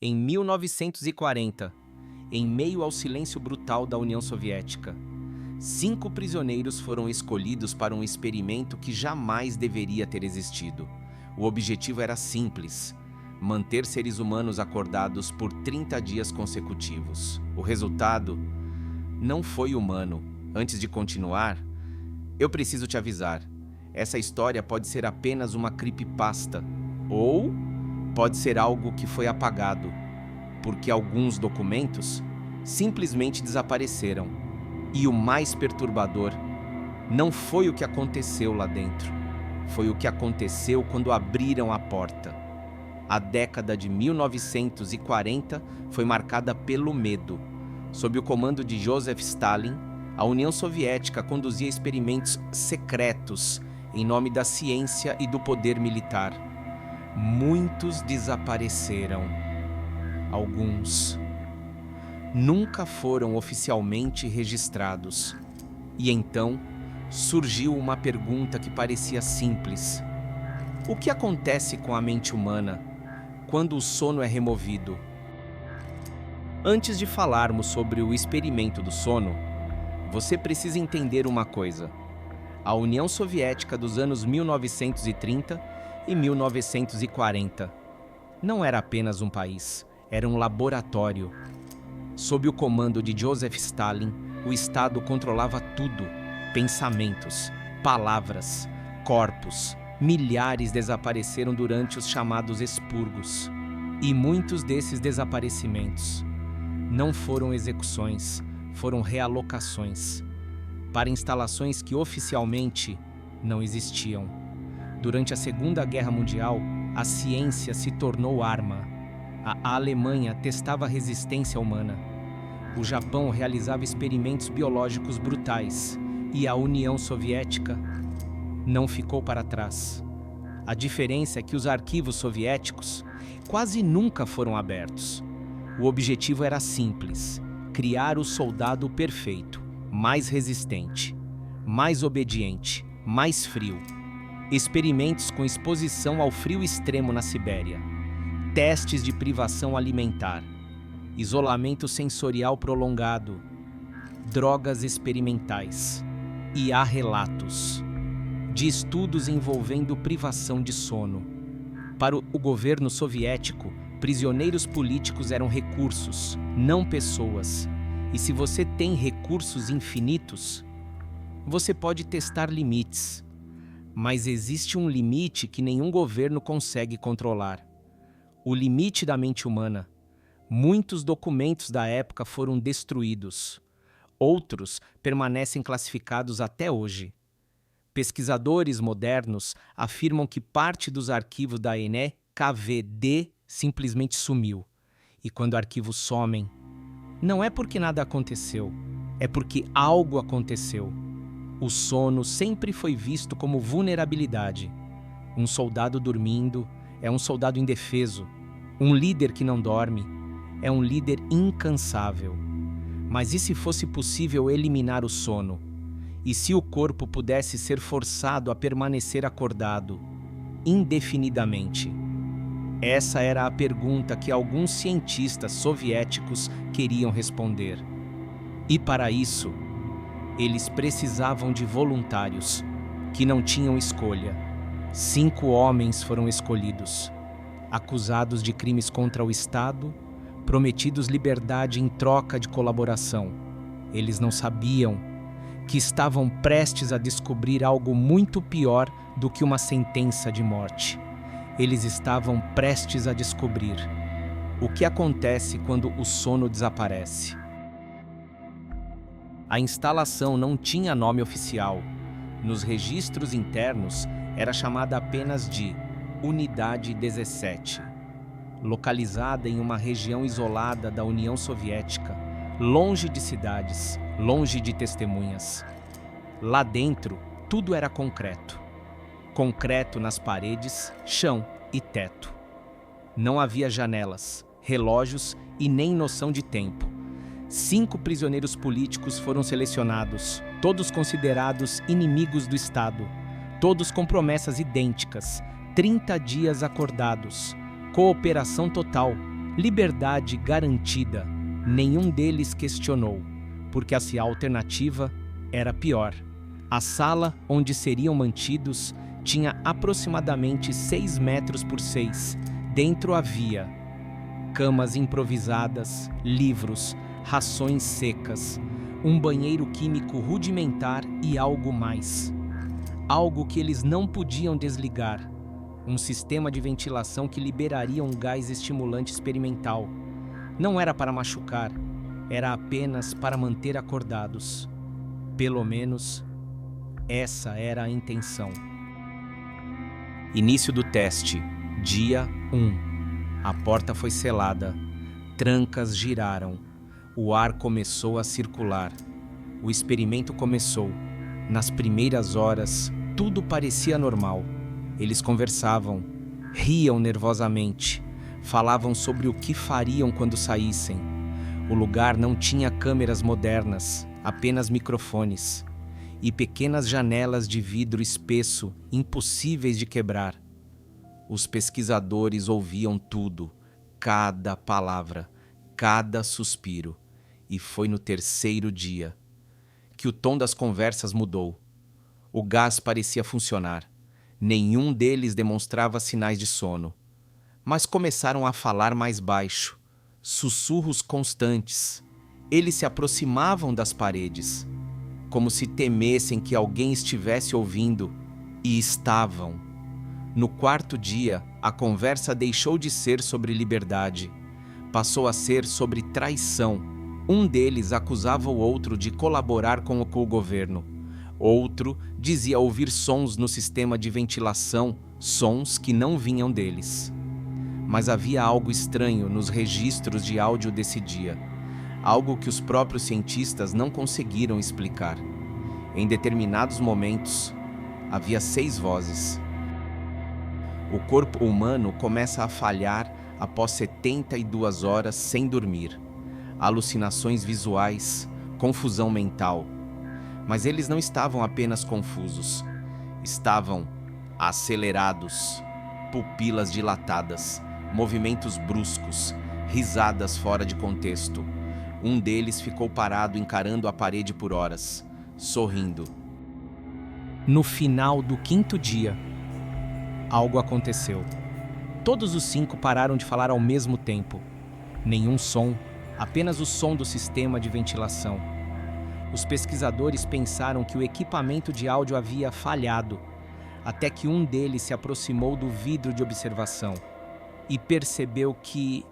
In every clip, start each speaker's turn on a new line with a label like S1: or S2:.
S1: Em 1940, em meio ao silêncio brutal da União Soviética, 5 prisioneiros foram escolhidos para um experimento que jamais deveria ter existido. O objetivo era simples: manter seres humanos acordados por 30 dias consecutivos. O resultado não foi humano. Antes de continuar, eu preciso te avisar. Essa história pode ser apenas uma creepypasta, ou pode ser algo que foi apagado, porque alguns documentos simplesmente desapareceram. E o mais perturbador não foi o que aconteceu lá dentro, foi o que aconteceu quando abriram a porta. A década de 1940 foi marcada pelo medo. Sob o comando de Joseph Stalin, a União Soviética conduzia experimentos secretos em nome da ciência e do poder militar. Muitos desapareceram. Alguns nunca foram oficialmente registrados. E então surgiu uma pergunta que parecia simples: o que acontece com a mente humana quando o sono é removido? Antes de falarmos sobre o experimento do sono, você precisa entender uma coisa. A União Soviética dos anos 1930 e 1940 não era apenas um país, era um laboratório. Sob o comando de Joseph Stalin, o Estado controlava tudo: pensamentos, palavras, corpos. Milhares desapareceram durante os chamados expurgos. E muitos desses desaparecimentos não foram execuções, foram realocações para instalações que oficialmente não existiam. Durante a Segunda Guerra Mundial, a ciência se tornou arma. A Alemanha testava a resistência humana. O Japão realizava experimentos biológicos brutais e a União Soviética não ficou para trás. A diferença é que os arquivos soviéticos quase nunca foram abertos. O objetivo era simples: criar o soldado perfeito, mais resistente, mais obediente, mais frio. Experimentos com exposição ao frio extremo na Sibéria, testes de privação alimentar, isolamento sensorial prolongado, drogas experimentais. E há relatos de estudos envolvendo privação de sono. Para o governo soviético, prisioneiros políticos eram recursos, não pessoas. E se você tem recursos infinitos, você pode testar limites. Mas existe um limite que nenhum governo consegue controlar: o limite da mente humana. Muitos documentos da época foram destruídos. Outros permanecem classificados até hoje. Pesquisadores modernos afirmam que parte dos arquivos da NKVD simplesmente sumiu. E quando arquivos somem, não é porque nada aconteceu, é porque algo aconteceu. O sono sempre foi visto como vulnerabilidade. Um soldado dormindo é um soldado indefeso. Um líder que não dorme é um líder incansável. Mas e se fosse possível eliminar o sono? E se o corpo pudesse ser forçado a permanecer acordado indefinidamente? Essa era a pergunta que alguns cientistas soviéticos queriam responder. E para isso, eles precisavam de voluntários que não tinham escolha. 5 homens foram escolhidos, acusados de crimes contra o Estado, prometidos liberdade em troca de colaboração. Eles não sabiam que estavam prestes a descobrir algo muito pior do que uma sentença de morte. Eles estavam prestes a descobrir o que acontece quando o sono desaparece. A instalação não tinha nome oficial. Nos registros internos, era chamada apenas de Unidade 17. Localizada em uma região isolada da União Soviética, longe de cidades, longe de testemunhas. Lá dentro, tudo era concreto. Concreto nas paredes, chão e teto. Não havia janelas, relógios e nem noção de tempo. 5 prisioneiros políticos foram selecionados, todos considerados inimigos do Estado, todos com promessas idênticas: 30 dias acordados, cooperação total, Liberdade garantida. Nenhum deles questionou, porque a alternativa era pior. A sala onde seriam mantidos tinha aproximadamente 6 metros por 6. Dentro havia camas improvisadas, livros, rações secas, um banheiro químico rudimentar e algo mais. Algo que eles não podiam desligar. Um sistema de ventilação que liberaria um gás estimulante experimental. Não era para machucar, era apenas para manter acordados. Pelo menos, essa era a intenção. Início do teste, dia 1. A porta foi selada, trancas giraram, o ar começou a circular. O experimento começou. Nas primeiras horas, tudo parecia normal. Eles conversavam, riam nervosamente, falavam sobre o que fariam quando saíssem. O lugar não tinha câmeras modernas, apenas microfones e pequenas janelas de vidro espesso, impossíveis de quebrar. Os pesquisadores ouviam tudo, cada palavra, cada suspiro. E foi no terceiro dia que o tom das conversas mudou. O gás parecia funcionar. Nenhum deles demonstrava sinais de sono. Mas começaram a falar mais baixo, sussurros constantes. Eles se aproximavam das paredes, como se temessem que alguém estivesse ouvindo, e estavam. No quarto dia, a conversa deixou de ser sobre liberdade. Passou a ser sobre traição. Um deles acusava o outro de colaborar com o governo. Outro dizia ouvir sons no sistema de ventilação, sons que não vinham deles. Mas havia algo estranho nos registros de áudio desse dia. Algo que os próprios cientistas não conseguiram explicar. Em determinados momentos, havia 6 vozes. O corpo humano começa a falhar após 72 horas sem dormir. Alucinações visuais, confusão mental. Mas eles não estavam apenas confusos. Estavam acelerados, pupilas dilatadas, movimentos bruscos, risadas fora de contexto. Um deles ficou parado encarando a parede por horas, sorrindo. No final do 5º dia, algo aconteceu. Todos os 5 pararam de falar ao mesmo tempo. Nenhum som, apenas o som do sistema de ventilação. Os pesquisadores pensaram que o equipamento de áudio havia falhado, até que um deles se aproximou do vidro de observação e percebeu que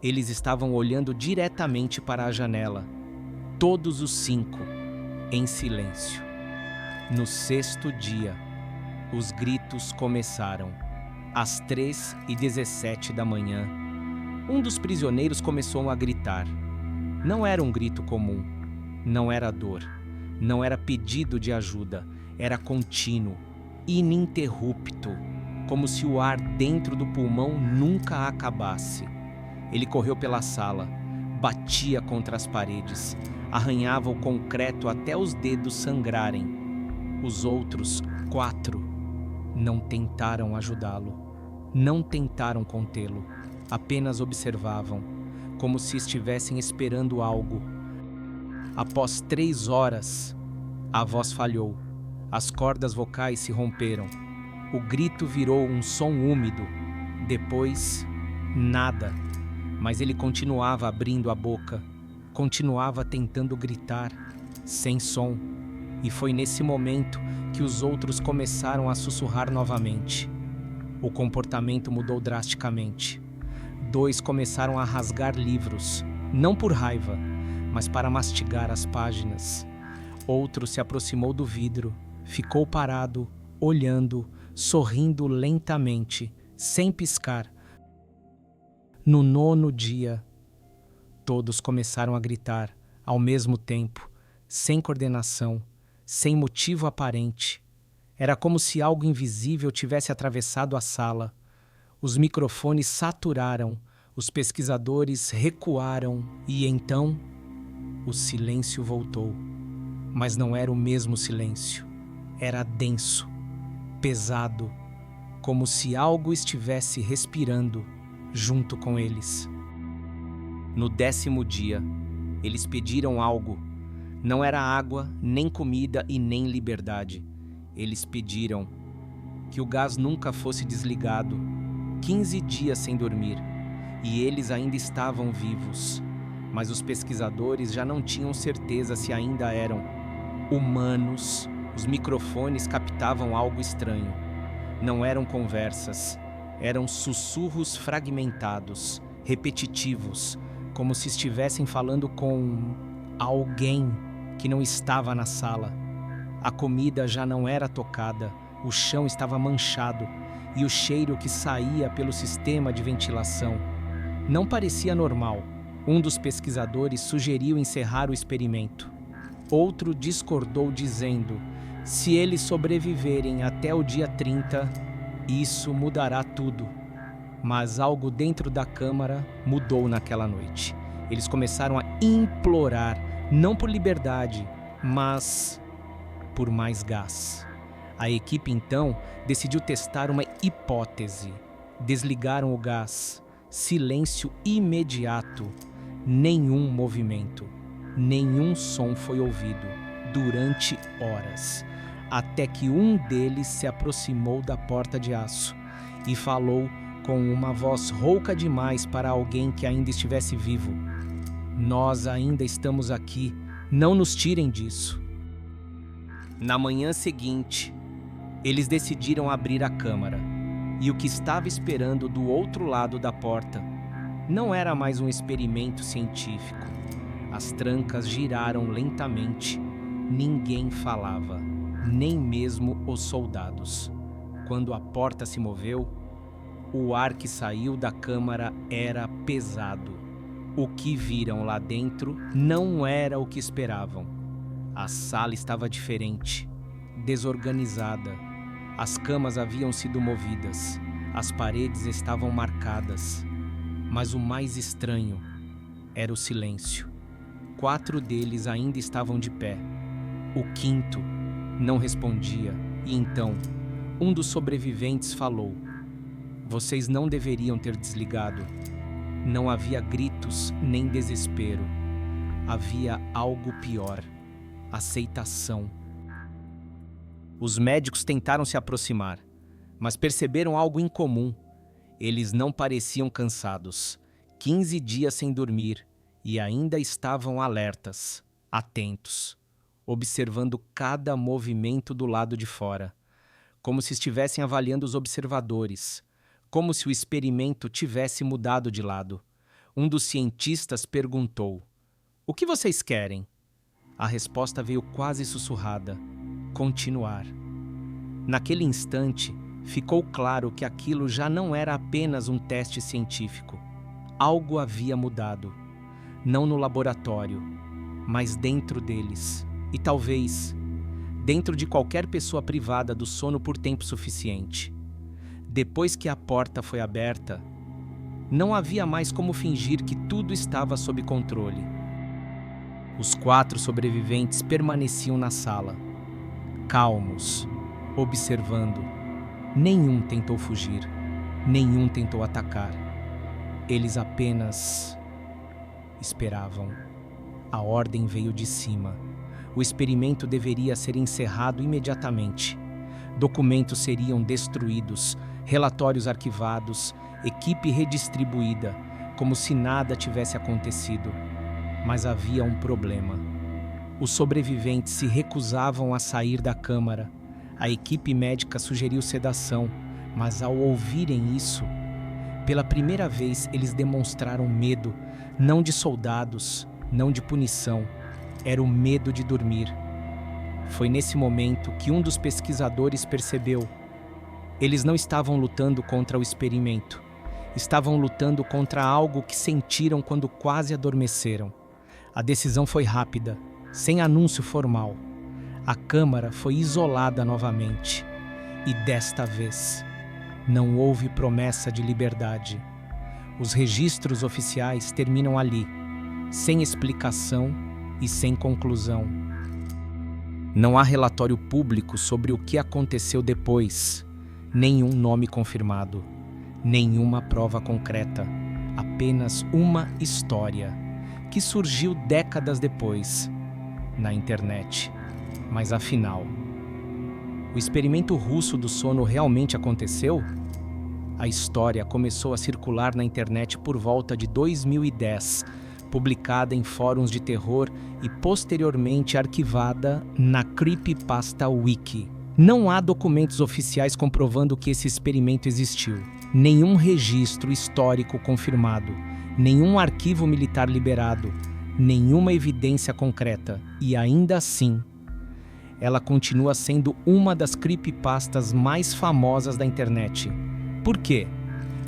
S1: eles estavam olhando diretamente para a janela. Todos os 5, em silêncio. No 6º dia, os gritos começaram. Às 3h17 da manhã, um dos prisioneiros começou a gritar. Não era um grito comum, não era dor, não era pedido de ajuda, era contínuo, ininterrupto, como se o ar dentro do pulmão nunca acabasse. Ele correu pela sala, batia contra as paredes, arranhava o concreto até os dedos sangrarem. Os outros 4 não tentaram ajudá-lo. Não tentaram contê-lo, apenas observavam, como se estivessem esperando algo. Após 3 horas, a voz falhou, as cordas vocais se romperam, o grito virou um som úmido, depois, nada, mas ele continuava abrindo a boca, continuava tentando gritar, sem som, e foi nesse momento que os outros começaram a sussurrar novamente. O comportamento mudou drasticamente. 2 começaram a rasgar livros, não por raiva, mas para mastigar as páginas. Outro se aproximou do vidro, ficou parado, olhando, sorrindo lentamente, sem piscar. No 9º dia, todos começaram a gritar, ao mesmo tempo, sem coordenação, sem motivo aparente. Era como se algo invisível tivesse atravessado a sala. Os microfones saturaram, os pesquisadores recuaram e então o silêncio voltou. Mas não era o mesmo silêncio. Era denso, pesado, como se algo estivesse respirando, junto com eles. No 10º dia, eles pediram algo. Não era água, nem comida e nem liberdade. Eles pediram que o gás nunca fosse desligado. 15 dias sem dormir, e eles ainda estavam vivos. Mas os pesquisadores já não tinham certeza se ainda eram humanos. Os microfones captavam algo estranho. Não eram conversas, eram sussurros fragmentados, repetitivos, como se estivessem falando com alguém que não estava na sala. A comida já não era tocada, o chão estava manchado e o cheiro que saía pelo sistema de ventilação não parecia normal. Um dos pesquisadores sugeriu encerrar o experimento. Outro discordou, dizendo: se eles sobreviverem até o dia 30, isso mudará tudo. Mas algo dentro da câmara mudou naquela noite. Eles começaram a implorar, não por liberdade, mas por mais gás. A equipe, então, decidiu testar uma hipótese. Desligaram o gás. Silêncio imediato. Nenhum movimento. Nenhum som foi ouvido durante horas, até que um deles se aproximou da porta de aço e falou com uma voz rouca demais para alguém que ainda estivesse vivo: nós ainda estamos aqui, não nos tirem disso. Na manhã seguinte, eles decidiram abrir a câmara, e o que estava esperando do outro lado da porta não era mais um experimento científico. As trancas giraram lentamente. Ninguém falava, nem mesmo os soldados. Quando a porta se moveu, o ar que saiu da câmara era pesado. O que viram lá dentro não era o que esperavam. A sala estava diferente, desorganizada. As camas haviam sido movidas, as paredes estavam marcadas. Mas o mais estranho era o silêncio. 4 deles ainda estavam de pé. O 5º não respondia, e então um dos sobreviventes falou: vocês não deveriam ter desligado. Não havia gritos nem desespero. Havia algo pior: aceitação. Os médicos tentaram se aproximar, mas perceberam algo incomum. Eles não pareciam cansados. 15 dias sem dormir, e ainda estavam alertas, atentos, observando cada movimento do lado de fora, como se estivessem avaliando os observadores, como se o experimento tivesse mudado de lado. Um dos cientistas perguntou: o que vocês querem? A resposta veio quase sussurrada: continuar. Naquele instante, ficou claro que aquilo já não era apenas um teste científico. Algo havia mudado. Não no laboratório, mas dentro deles. E talvez dentro de qualquer pessoa privada do sono por tempo suficiente. Depois que a porta foi aberta, não havia mais como fingir que tudo estava sob controle. Os 4 sobreviventes permaneciam na sala, calmos, observando. Nenhum tentou fugir, nenhum tentou atacar. Eles apenas esperavam. A ordem veio de cima. O experimento deveria ser encerrado imediatamente. Documentos seriam destruídos, relatórios arquivados, equipe redistribuída, como se nada tivesse acontecido. Mas havia um problema. Os sobreviventes se recusavam a sair da câmara. A equipe médica sugeriu sedação, mas ao ouvirem isso, pela primeira vez eles demonstraram medo, não de soldados, não de punição, era o medo de dormir. Foi nesse momento que um dos pesquisadores percebeu: eles não estavam lutando contra o experimento, estavam lutando contra algo que sentiram quando quase adormeceram. A decisão foi rápida, sem anúncio formal. A câmara foi isolada novamente, e desta vez não houve promessa de liberdade. Os registros oficiais terminam ali, sem explicação e sem conclusão. Não há relatório público sobre o que aconteceu depois, nenhum nome confirmado, Nenhuma prova concreta, apenas uma história que surgiu décadas depois, na internet. Mas afinal, o experimento russo do sono realmente aconteceu? A história começou a circular na internet por volta de 2010, publicada em fóruns de terror e posteriormente arquivada na Creepypasta Wiki. Não há documentos oficiais comprovando que esse experimento existiu, nenhum registro histórico confirmado, nenhum arquivo militar liberado, nenhuma evidência concreta, e ainda assim, ela continua sendo uma das creepypastas mais famosas da internet. Por quê?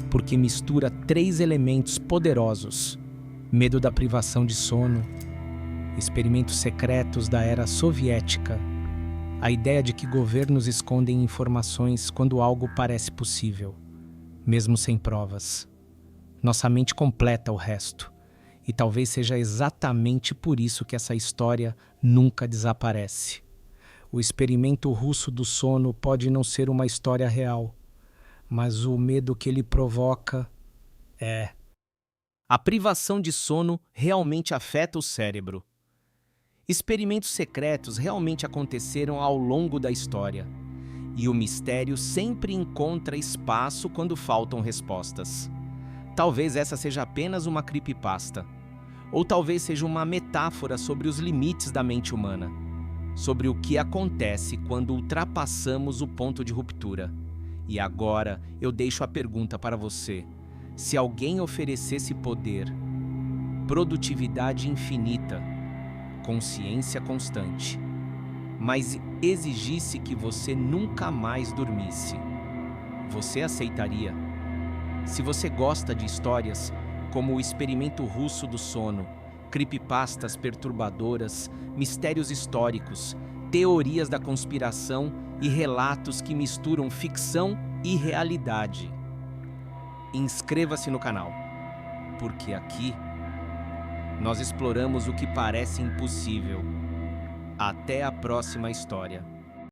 S1: Porque mistura 3 elementos poderosos: medo da privação de sono, experimentos secretos da era soviética, a ideia de que governos escondem informações quando algo parece possível, mesmo sem provas. Nossa mente completa o resto, e talvez seja exatamente por isso que essa história nunca desaparece. O experimento russo do sono pode não ser uma história real, mas o medo que ele provoca é. A privação de sono realmente afeta o cérebro. Experimentos secretos realmente aconteceram ao longo da história, e o mistério sempre encontra espaço quando faltam respostas. Talvez essa seja apenas uma creepypasta, ou talvez seja uma metáfora sobre os limites da mente humana, sobre o que acontece quando ultrapassamos o ponto de ruptura. E agora eu deixo a pergunta para você: se alguém oferecesse poder, produtividade infinita, consciência constante, mas exigisse que você nunca mais dormisse, você aceitaria? Se você gosta de histórias como o experimento russo do sono, creepypastas perturbadoras, mistérios históricos, teorias da conspiração e relatos que misturam ficção e realidade, inscreva-se no canal, porque aqui nós exploramos o que parece impossível. Até a próxima história.